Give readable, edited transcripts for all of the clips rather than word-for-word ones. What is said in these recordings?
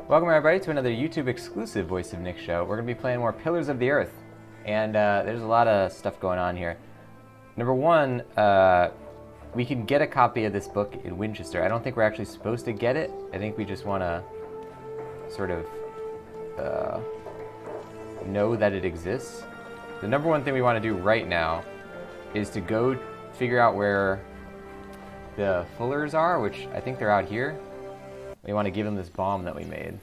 Welcome everybody to another YouTube exclusive Voice of Nick show. We're going to be playing more Pillars of the Earth, and there's a lot of stuff going on here. Number one, we can get a copy of this book in Winchester. I don't think we're actually supposed to get it. I think we just want to sort of know that it exists. The number one thing we want to do right now is to go figure out where the Fullers are, which I think they're out here. We want to give them this bomb that we made.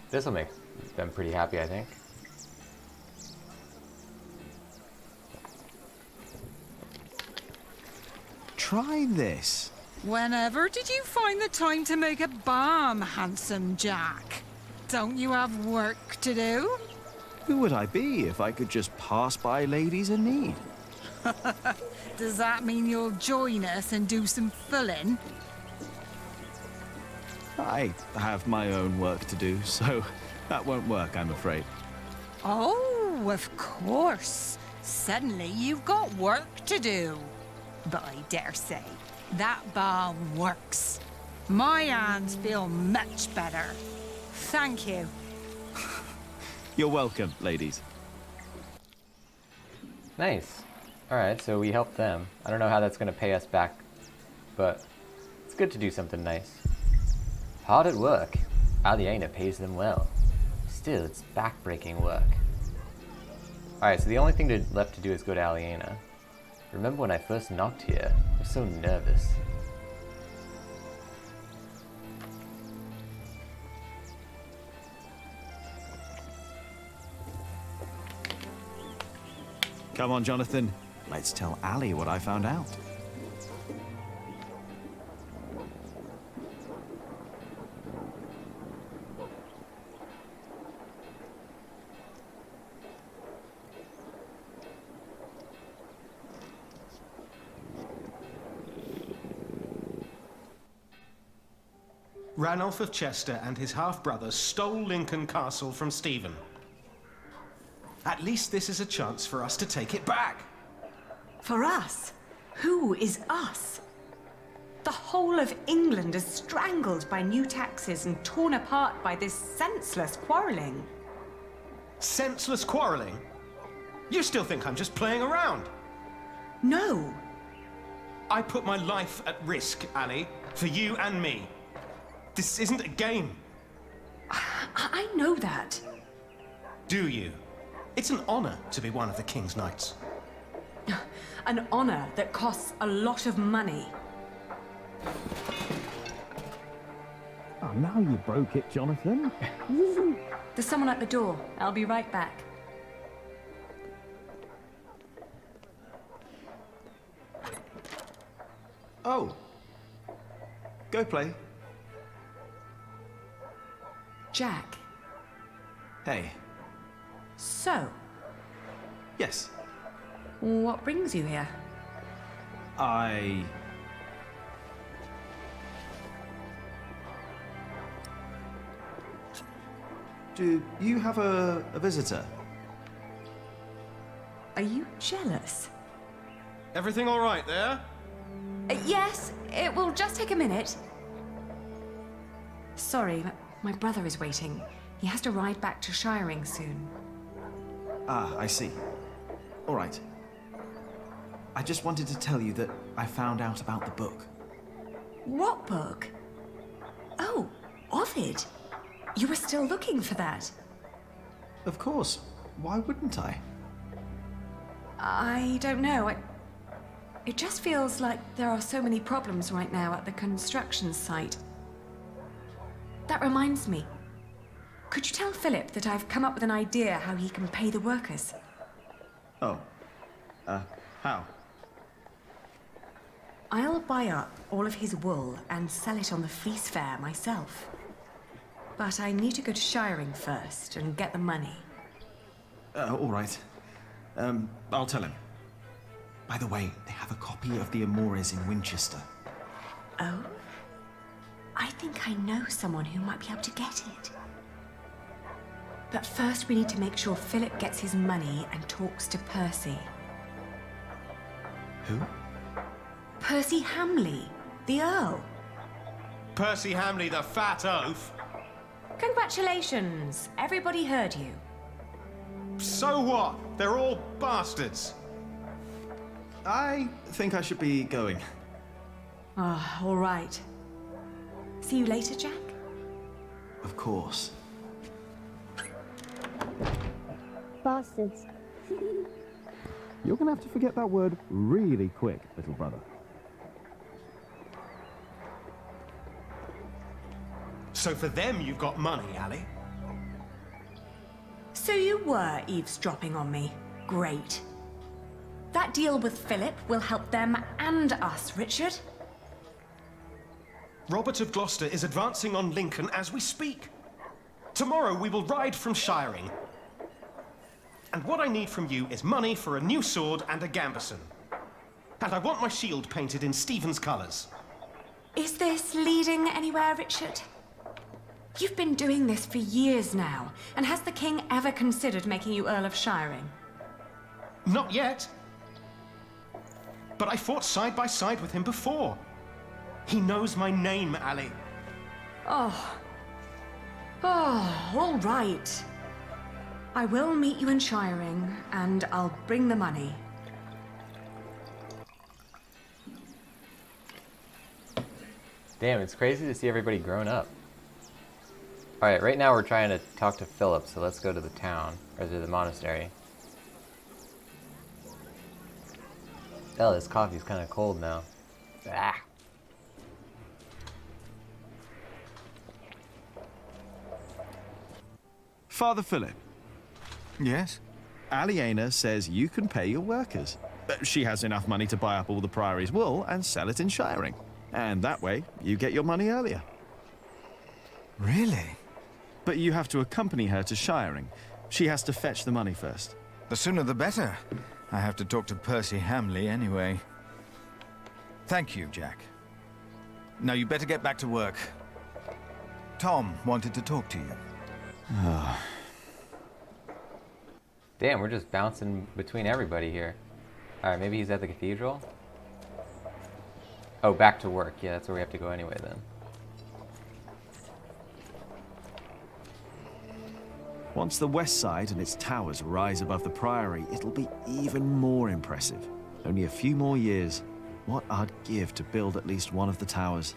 This will make them pretty happy, I think. Try this. Whenever did you find the time to make a bomb, handsome Jack? Don't you have work to do? Who would I be if I could just pass by ladies in need? Does that mean you'll join us and do some filling? I have my own work to do, so that won't work, I'm afraid. Oh, of course. Suddenly you've got work to do. But I dare say, that bomb works. My hands feel much better. Thank you. You're welcome, ladies. Nice. Alright, so we helped them. I don't know how that's going to pay us back, but it's good to do something nice. Hard at work. Aliena pays them well. Still, it's backbreaking work. Alright, so the only thing left to do is go to Aliena. Remember when I first knocked here? I was so nervous. Come on, Jonathan. Let's tell Ali what I found out. Ranulph of Chester and his half-brother stole Lincoln Castle from Stephen. At least this is a chance for us to take it back. For us? Who is us? The whole of England is strangled by new taxes and torn apart by this senseless quarrelling. Senseless quarrelling? You still think I'm just playing around? No. I put my life at risk, Annie, for you and me. This isn't a game. I know that. Do you? It's an honor to be one of the King's Knights. An honor that costs a lot of money. Oh, now you broke it, Jonathan. There's someone at the door. I'll be right back. Oh. Go play. Jack. Hey. So, Yes. what brings you here? Do you have a visitor? Are you jealous? Everything all right there? Yes, it will just take a minute. Sorry, my brother is waiting. He has to ride back to Shiring soon. Ah, I see. All right. I just wanted to tell you that I found out about the book. What book? Oh, Ovid. You were still looking for that. Of course. Why wouldn't I? I don't know. It just feels like there are so many problems right now at the construction site. That reminds me. Could you tell Philip that I've come up with an idea how he can pay the workers? Oh. How? I'll buy up all of his wool and sell it on the fleece fair myself. But I need to go to Shiring first and get the money. All right. I'll tell him. By the way, they have a copy of the Amores in Winchester. Oh? I think I know someone who might be able to get it. But first we need to make sure Philip gets his money and talks to Percy. Who? Percy Hamley, the Earl. Percy Hamley, the fat oaf. Congratulations. Everybody heard you. So what? They're all bastards. I think I should be going. Ah, all right. See you later, Jack. Of course. Bastards. You're gonna have to forget that word really quick, little brother. So for them, you've got money, Ali. So you were eavesdropping on me. Great. That deal with Philip will help them and us, Richard. Robert of Gloucester is advancing on Lincoln as we speak. Tomorrow we will ride from Shiring. And what I need from you is money for a new sword and a gambeson. And I want my shield painted in Stephen's colours. Is this leading anywhere, Richard? You've been doing this for years now, and has the king ever considered making you Earl of Shiring? Not yet. But I fought side by side with him before. He knows my name, Ali. Oh, all right. I will meet you in Shiring, and I'll bring the money. Damn, it's crazy to see everybody grown up. Alright, right now we're trying to talk to Philip, so let's go to the town, or to the monastery. Oh, this coffee's kind of cold now. Ah. Father Philip. Yes? Aliena says you can pay your workers. She has enough money to buy up all the Priory's wool and sell it in Shiring. And that way, you get your money earlier. Really? But you have to accompany her to Shiring. She has to fetch the money first. The sooner the better. I have to talk to Percy Hamley anyway. Thank you, Jack. Now you better get back to work. Tom wanted to talk to you. Damn, we're just bouncing between everybody here. Alright, maybe he's at the cathedral? Oh, back to work. Yeah, that's where we have to go anyway then. Once the west side and its towers rise above the Priory, it'll be even more impressive. Only a few more years. What I'd give to build at least one of the towers.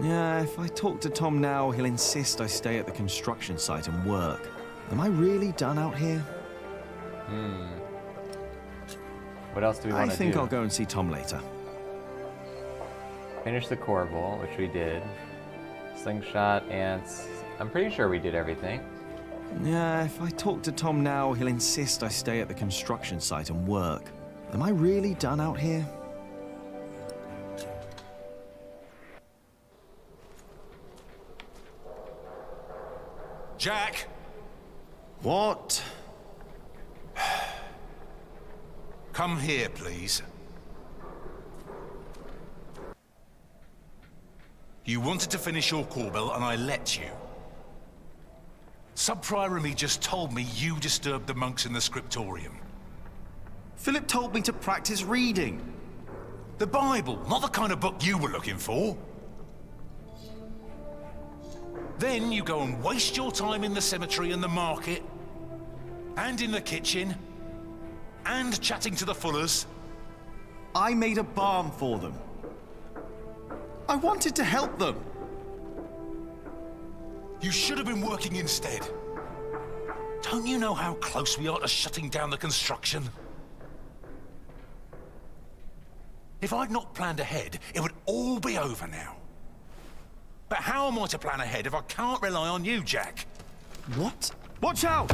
Yeah, if I talk to Tom now, he'll insist I stay at the construction site and work. Am I really done out here? What else do we want to do? I think I'll go and see Tom later. Finish the corbel, which we did. Slingshot, ants. I'm pretty sure we did everything. Yeah, if I talk to Tom now, he'll insist I stay at the construction site and work. Am I really done out here? Jack! What? Come here, please. You wanted to finish your corbel, and I let you. Sub-Prior me just told me you disturbed the monks in the scriptorium. Philip told me to practice reading. The Bible, not the kind of book you were looking for. Then you go and waste your time in the cemetery and the market, and in the kitchen, and chatting to the Fullers. I made a balm for them. I wanted to help them. You should have been working instead. Don't you know how close we are to shutting down the construction? If I'd not planned ahead, it would all be over now. But how am I to plan ahead if I can't rely on you, Jack? What? Watch out!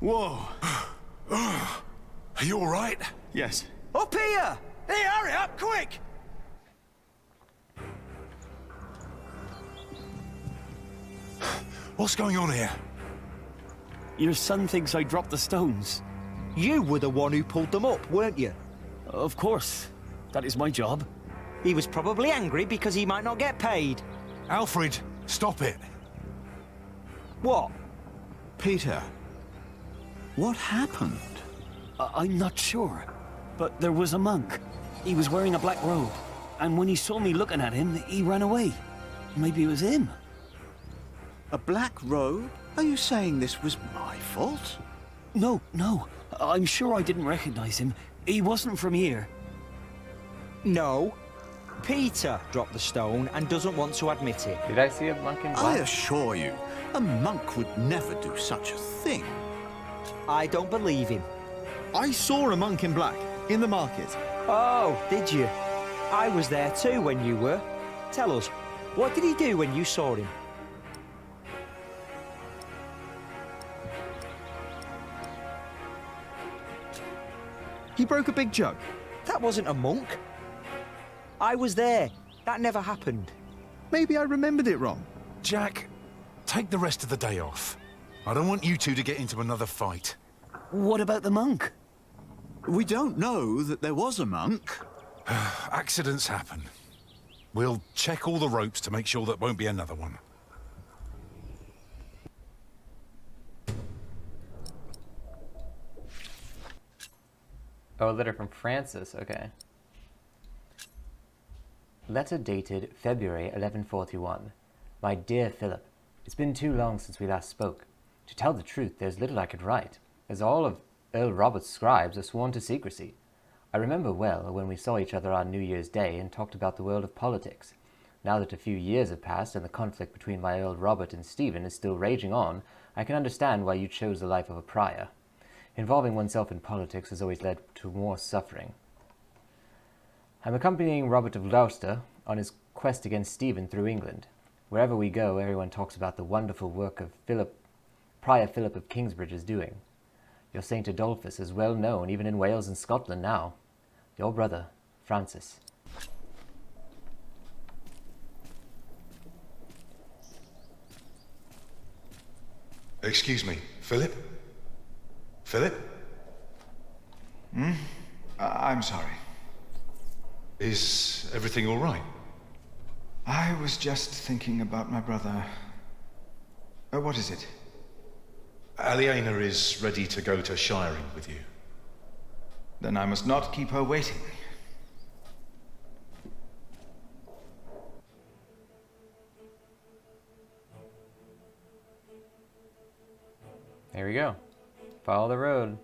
Whoa. Are you all right? Yes. Up here! Hey, hurry up, quick! What's going on here? Your son thinks I dropped the stones. You were the one who pulled them up, weren't you? Of course. That is my job. He was probably angry because he might not get paid. Alfred, stop it. What? Peter, What happened? I'm not sure, but there was a monk. He was wearing a black robe, and when he saw me looking at him, he ran away. Maybe it was him. A black robe? Are you saying this was my fault? No, no. I'm sure I didn't recognize him. He wasn't from here. No. Peter dropped the stone and doesn't want to admit it. Did I see a monk in black? I assure you, a monk would never do such a thing. I don't believe him. I saw a monk in black in the market. Oh, did you? I was there too when you were. Tell us, what did he do when you saw him? He broke a big jug. That wasn't a monk. I was there. That never happened. Maybe I remembered it wrong. Jack, take the rest of the day off. I don't want you two to get into another fight. What about the monk? We don't know that there was a monk. Accidents happen. We'll check all the ropes to make sure there won't be another one. Oh, a letter from Francis, okay. Letter dated February 1141. My dear Philip, it's been too long since we last spoke. To tell the truth, there's little I could write, as all of Earl Robert's scribes are sworn to secrecy. I remember well when we saw each other on New Year's Day and talked about the world of politics. Now that a few years have passed and the conflict between my Earl Robert and Stephen is still raging on, I can understand why you chose the life of a prior. Involving oneself in politics has always led to more suffering. I'm accompanying Robert of Gloucester on his quest against Stephen through England. Wherever we go, everyone talks about the wonderful work of Prior Philip of Kingsbridge is doing. Your Saint Adolphus is well known even in Wales and Scotland now. Your brother, Francis. Excuse me, Philip? Philip? I'm sorry. Is everything all right? I was just thinking about my brother. What is it? Aliena is ready to go to Shiring with you. Then I must not keep her waiting. There we go. Follow the road.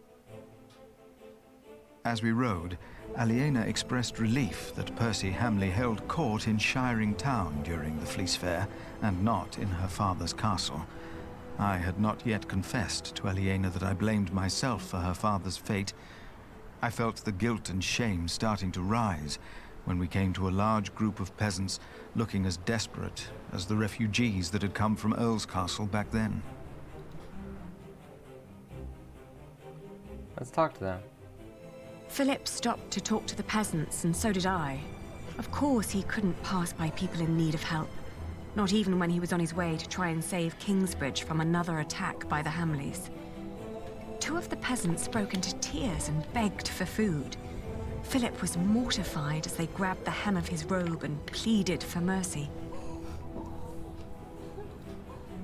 As we rode, Aliena expressed relief that Percy Hamley held court in Shiring Town during the Fleece Fair, and not in her father's castle. I had not yet confessed to Aliena that I blamed myself for her father's fate. I felt the guilt and shame starting to rise when we came to a large group of peasants looking as desperate as the refugees that had come from Earl's Castle back then. Let's talk to them. Philip stopped to talk to the peasants, and so did I. Of course, he couldn't pass by people in need of help. Not even when he was on his way to try and save Kingsbridge from another attack by the Hamleys. Two of the peasants broke into tears and begged for food. Philip was mortified as they grabbed the hem of his robe and pleaded for mercy.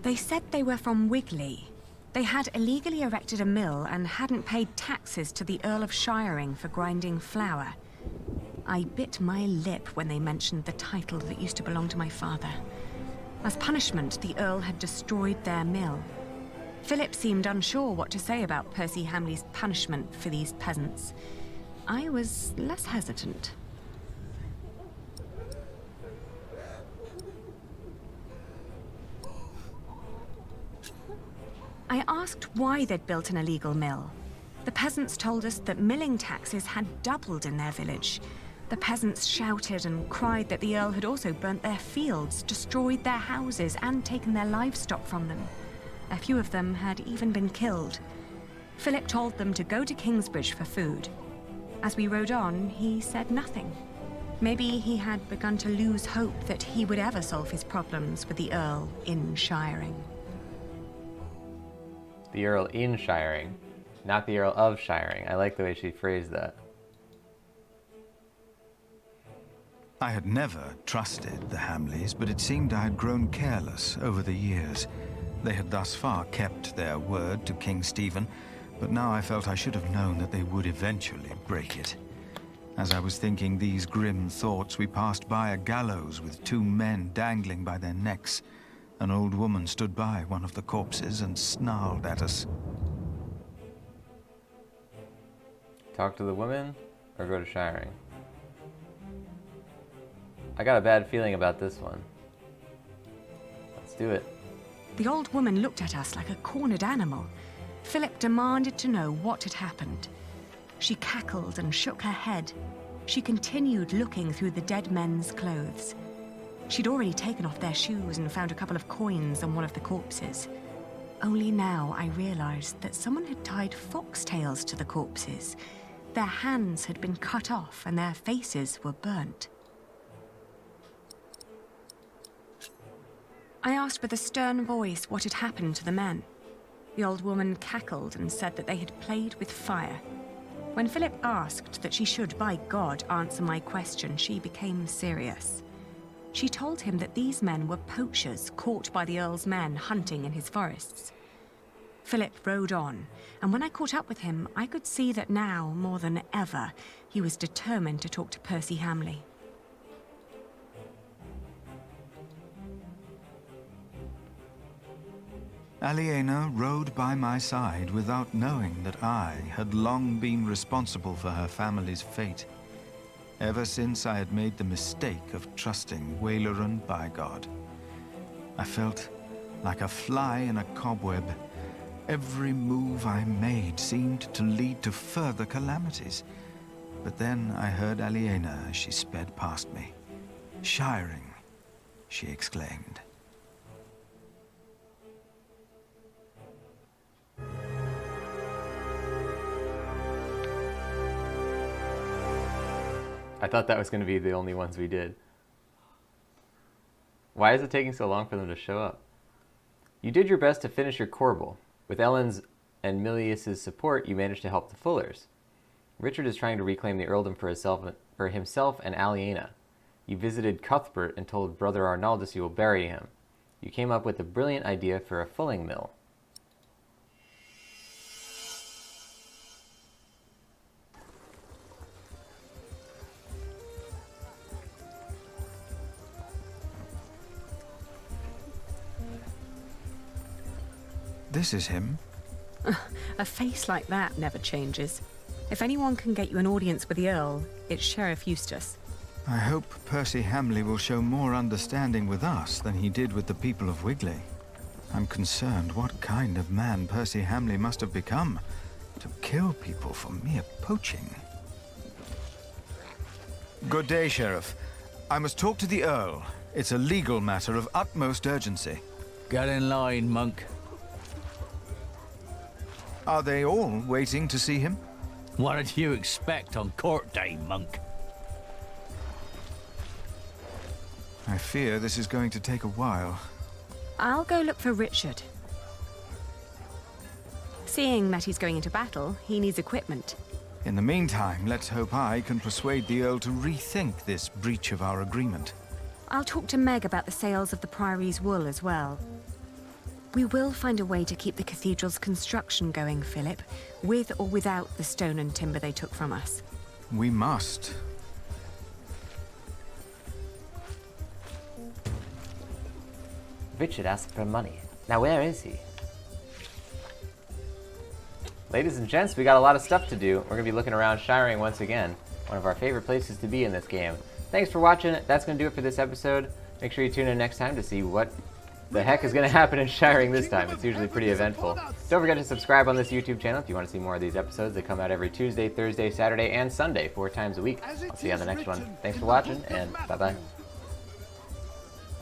They said they were from Wigley. They had illegally erected a mill and hadn't paid taxes to the Earl of Shiring for grinding flour. I bit my lip when they mentioned the title that used to belong to my father. As punishment, the Earl had destroyed their mill. Philip seemed unsure what to say about Percy Hamley's punishment for these peasants. I was less hesitant. I asked why they'd built an illegal mill. The peasants told us that milling taxes had doubled in their village. The peasants shouted and cried that the Earl had also burnt their fields, destroyed their houses, and taken their livestock from them. A few of them had even been killed. Philip told them to go to Kingsbridge for food. As we rode on, he said nothing. Maybe he had begun to lose hope that he would ever solve his problems with the Earl in Shiring. The Earl in Shiring, not the Earl of Shiring. I like the way she phrased that. I had never trusted the Hamleys, but it seemed I had grown careless over the years. They had thus far kept their word to King Stephen, But now I felt I should have known that they would eventually break it. As I was thinking these grim thoughts, we passed by a gallows with 2 men dangling by their necks. An old woman stood by one of the corpses and snarled at us. Talk to the woman or go to shiring? I got a bad feeling about this one. Let's do it. The old woman looked at us like a cornered animal. Philip demanded to know what had happened. She cackled and shook her head. She continued looking through the dead men's clothes. She'd already taken off their shoes and found a couple of coins on one of the corpses. Only now I realized that someone had tied foxtails to the corpses. Their hands had been cut off and their faces were burnt. I asked with a stern voice what had happened to the men. The old woman cackled and said that they had played with fire. When Philip asked that she should, by God, answer my question, she became serious. She told him that these men were poachers caught by the Earl's men hunting in his forests. Philip rode on, and when I caught up with him, I could see that now, more than ever, he was determined to talk to Percy Hamley. Aliena rode by my side without knowing that I had long been responsible for her family's fate. Ever since I had made the mistake of trusting Waileran by God. I felt like a fly in a cobweb. Every move I made seemed to lead to further calamities. But then I heard Aliena as she sped past me. "Shiring," she exclaimed. I thought that was going to be the only ones we did. Why is it taking so long for them to show up? You did your best to finish your corbel. With Ellen's and Milius's support, you managed to help the Fullers. Richard is trying to reclaim the earldom for himself and Aliena. You visited Cuthbert and told Brother Arnaldus you will bury him. You came up with a brilliant idea for a fulling mill. This is him. A face like that never changes. If anyone can get you an audience with the Earl, it's Sheriff Eustace. I hope Percy Hamley will show more understanding with us than he did with the people of Wigley. I'm concerned what kind of man Percy Hamley must have become to kill people for mere poaching. Good day, Sheriff. I must talk to the Earl. It's a legal matter of utmost urgency. Get in line, monk. Are they all waiting to see him? What did you expect on court day, monk? I fear this is going to take a while. I'll go look for Richard. Seeing that he's going into battle, he needs equipment. In the meantime, let's hope I can persuade the Earl to rethink this breach of our agreement. I'll talk to Meg about the sales of the Priory's wool as well. We will find a way to keep the cathedral's construction going, Philip, with or without the stone and timber they took from us. We must. Richard asked for money. Now where is he? Ladies and gents, we got a lot of stuff to do. We're going to be looking around Shiring once again. One of our favorite places to be in this game. Thanks for watching. That's going to do it for this episode. Make sure you tune in next time to see what the heck is going to happen in Shiring this time. It's usually pretty eventful. Don't forget to subscribe on this YouTube channel if you want to see more of these episodes. They come out every Tuesday, Thursday, Saturday, and Sunday, 4 times a week. I'll see you on the next one. Thanks for watching, and bye-bye.